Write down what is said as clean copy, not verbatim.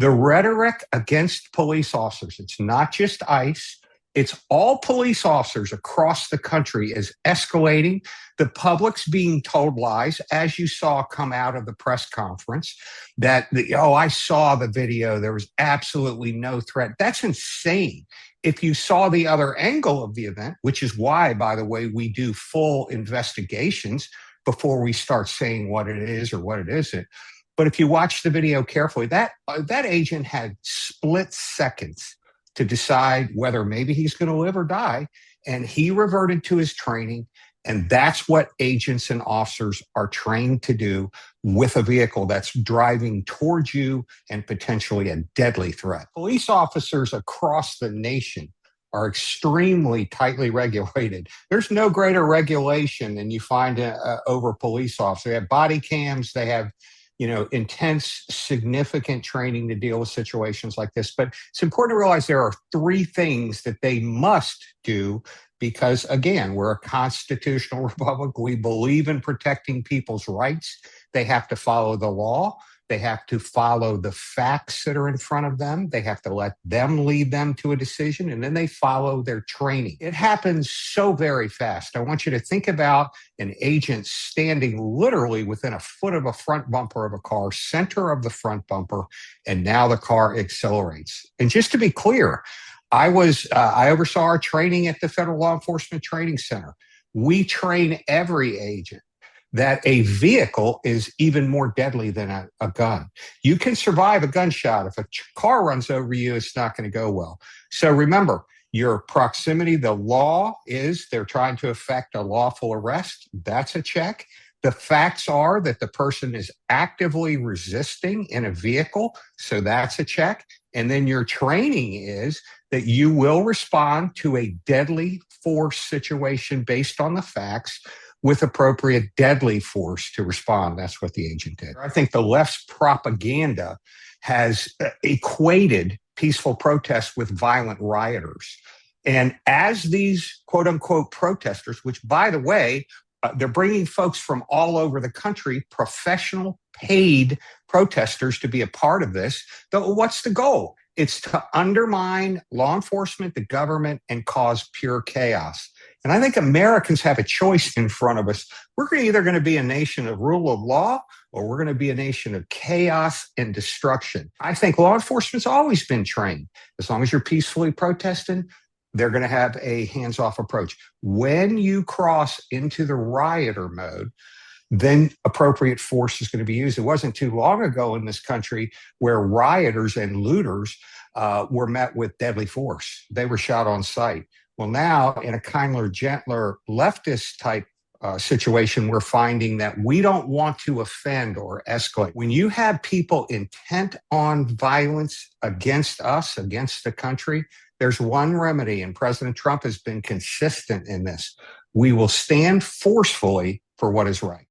The rhetoric against police officers, it's not just ICE, it's all police officers across the country, is escalating. The public's being told lies, as you saw come out of the press conference, that, I saw the video, there was absolutely no threat. That's insane. If you saw the other angle of the event, which is why, by the way, we do full investigations before we start saying what it is or what it isn't. But if you watch the video carefully, that agent had split seconds to decide whether maybe he's going to live or die. And he reverted to his training. And that's what agents and officers are trained to do with a vehicle that's driving towards you and potentially a deadly threat. Police officers across the nation are extremely tightly regulated. There's no greater regulation than you find over police officers. They have body cams, they have intense, significant training to deal with situations like this. But it's important to realize there are three things that they must do because, again, we're a constitutional republic. We believe in protecting people's rights. They have to follow the law. They have to follow the facts that are in front of them. They have to let them lead them to a decision, and then they follow their training. It happens so very fast. I want you to think about an agent standing literally within a foot of a front bumper of a car, center of the front bumper, and now the car accelerates. And just to be clear, I oversaw our training at the Federal Law Enforcement Training Center. We train every agent that a vehicle is even more deadly than a gun. You can survive a gunshot. If a car runs over you, it's not going to go well. So remember, your proximity, the law is they're trying to effect a lawful arrest. That's a check. The facts are that the person is actively resisting in a vehicle. So that's a check. And then your training is that you will respond to a deadly force situation based on the facts with appropriate deadly force to respond. That's what the agent did. I think the left's propaganda has equated peaceful protests with violent rioters. And as these quote unquote protesters, which by the way, they're bringing folks from all over the country, professional paid protesters to be a part of this. What's the goal? It's to undermine law enforcement, the government, and cause pure chaos. And I think Americans have a choice in front of us. We're either going to be a nation of rule of law or we're going to be a nation of chaos and destruction. I think law enforcement's always been trained. As long as you're peacefully protesting, they're going to have a hands-off approach. When you cross into the rioter mode, then appropriate force is going to be used. It wasn't too long ago in this country where rioters and looters were met with deadly force. They were shot on sight. Well, now in a kinder, gentler, leftist type situation, we're finding that we don't want to offend or escalate. When you have people intent on violence against us, against the country, there's one remedy, and President Trump has been consistent in this. We will stand forcefully for what is right.